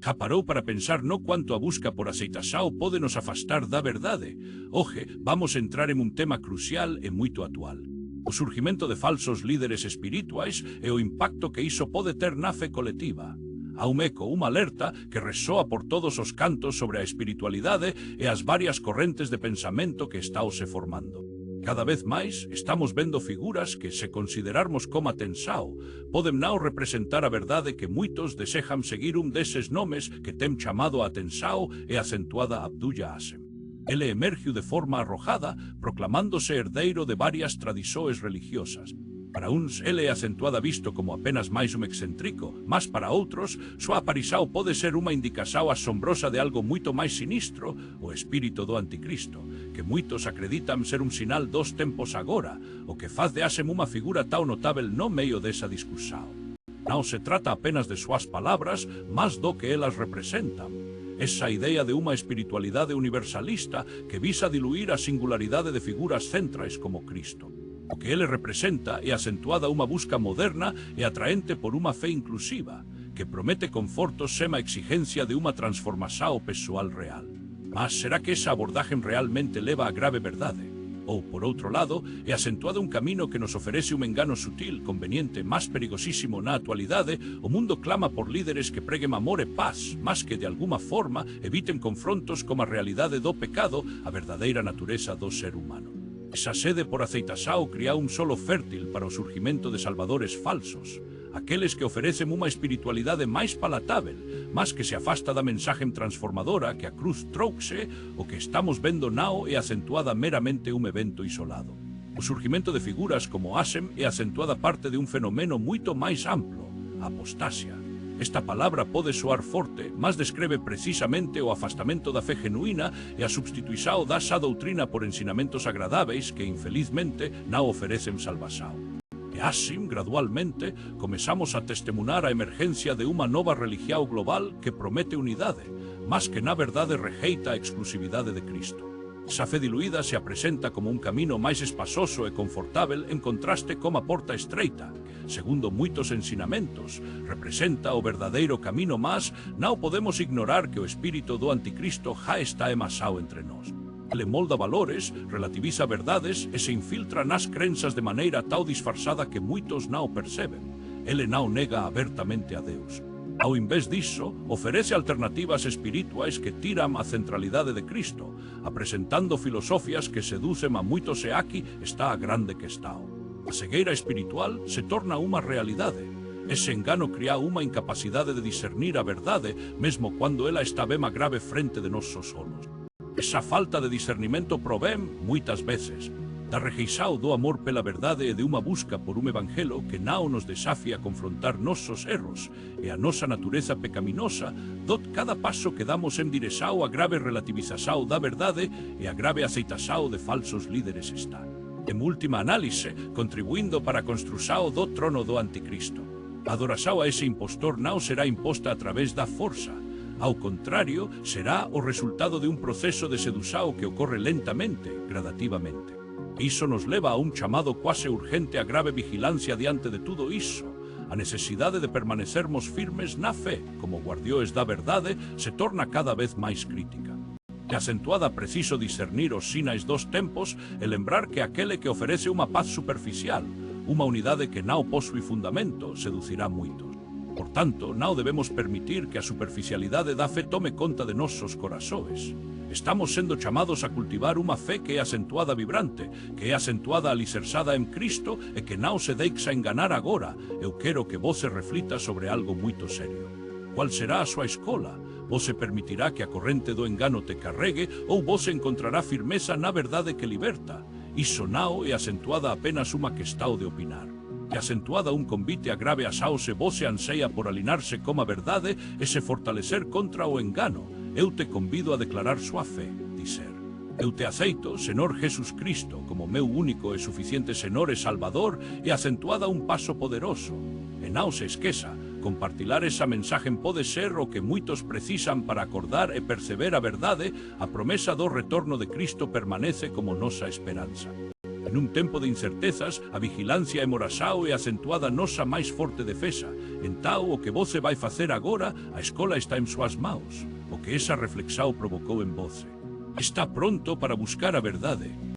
Já parou para pensar no cuanto a busca por aceitaxao pode nos afastar da verdade? Hoxe, vamos entrar en un tema crucial e moito actual. O surgimento de falsos líderes espirituais e o impacto que iso pode ter na fe colectiva. Há un eco, unha alerta que resoa por todos os cantos sobre a espiritualidade e as varias correntes de pensamento que estáose formando. Cada vez máis estamos vendo figuras que, se considerarmos como Atensao, poden nao representar a verdade que moitos desexan seguir un deses nomes que ten chamado a Atensao e acentuada Abdulla Hasem. Ele emergiu de forma arrojada, proclamándose herdeiro de varias tradições religiosas. Para uns, ele é acentuada visto como apenas máis un excéntrico, mas para outros, súa aparição pode ser unha indicação asombrosa de algo moito máis sinistro, o espírito do anticristo, que moitos acreditan ser un sinal dos tempos agora, o que faz de Hasem unha figura tão notável no meio desa discussão. Non se trata apenas de súas palabras, mas do que elas representan. Esa idea de unha espiritualidade universalista que visa diluir a singularidade de figuras centrais como Cristo. O que ele representa é acentuada unha busca moderna e atraente por unha fe inclusiva, que promete conforto sen a exigencia de unha transformación pessoal real. Mas será que esa abordaje realmente leva a grave verdade? Ou, por outro lado, é acentuado un camino que nos oferece un engano sutil, conveniente, máis perigosísimo na actualidade. O mundo clama por líderes que preguen amor e paz, mas que de alguma forma eviten confrontos como a realidade do pecado, a verdadeira natureza do ser humano. Esa sede por aceitaxao cría un solo fértil para o surgimento de salvadores falsos, aqueles que ofrecen unha espiritualidade máis palatável, mas que se afasta da mensaje transformadora que a cruz trouxe. O que estamos vendo nao é acentuada meramente un evento isolado. O surgimento de figuras como Hasem é acentuada parte de un fenomeno moito máis amplo, a apostasia. Esta palabra pode soar forte, mas descreve precisamente o afastamento da fe genuína e a substituição da sa doutrina por ensinamentos agradáveis que, infelizmente, non oferecen salvação. E así, gradualmente, comezamos a testemunar a emergencia de unha nova religión global que promete unidade, mas que na verdade rejeita a exclusividade de Cristo. Esa fe diluída se apresenta como un camino máis espaçoso e confortável en contraste con a porta estreita, que, segundo moitos ensinamentos, representa o verdadeiro camino, mas non podemos ignorar que o espírito do anticristo já está emasao entre nós. Ele molda valores, relativiza verdades e se infiltra nas crenzas de maneira tão disfarçada que moitos non o perceben. Ele non nega abertamente a Deus. Ao invés disso, oferece alternativas espirituais que tiran a centralidade de Cristo, apresentando filosofias que seducen a moitos e aquí está a grande que está. A cegueira espiritual se torna unha realidade. Ese engano cría unha incapacidade de discernir a verdade, mesmo cando ela está ben a grave frente de nós solos. Esa falta de discernimento provén, moitas veces, da rexeixao do amor pela verdade e de unha busca por un evangelho que non nos desafia a confrontar nosos erros e a nosa natureza pecaminosa, dot cada paso que damos en direxao a grave relativizaxao da verdade e a grave aceitaxao de falsos líderes está. En última análise, contribuindo para a construxao do trono do anticristo. A adoraxao a ese impostor non será imposta a través da forza. Ao contrario, será o resultado de un proceso de seduxao que ocorre lentamente, gradativamente. Iso nos leva a un chamado quase urgente a grave vigilancia diante de tudo iso. A necesidade de permanecermos firmes na fe, como guardióes da verdade, se torna cada vez máis crítica. É acentuada preciso discernir os sinais dos tempos e lembrar que aquele que ofrece unha paz superficial, unha unidade que non posui fundamento, seducirá moitos. Por tanto, non debemos permitir que a superficialidade da fe tome conta de nosos corazoes. Estamos sendo chamados a cultivar unha fe que é acentuada vibrante, que é acentuada alicerçada en Cristo e que non se deixa enganar agora. Eu quero que vos se reflita sobre algo moito serio. Qual será a súa escola? Vos se permitirá que a corrente do engano te carregue ou vos encontrará firmeza na verdade que liberta? Iso non é acentuada apenas unha questão de opinar. É acentuada un convite a grave asao se vos se anseia por alinarse como a verdade e se fortalecer contra o engano. Eu te convido a declarar súa fe, dizer: eu te aceito, Senor Jesús Cristo, como meu único e suficiente Senor e Salvador, e acentuada un paso poderoso. E non se esqueza, compartilar esa mensaje pode ser o que moitos precisan para acordar e perceber a verdade. A promesa do retorno de Cristo permanece como nosa esperanza. En un tempo de incertezas, a vigilancia e moraxao é acentuada nosa máis forte defesa, Entao o que voce vai facer agora, a escola está en súas maos. O que esa reflexao provocou en voce. Está pronto para buscar a verdade.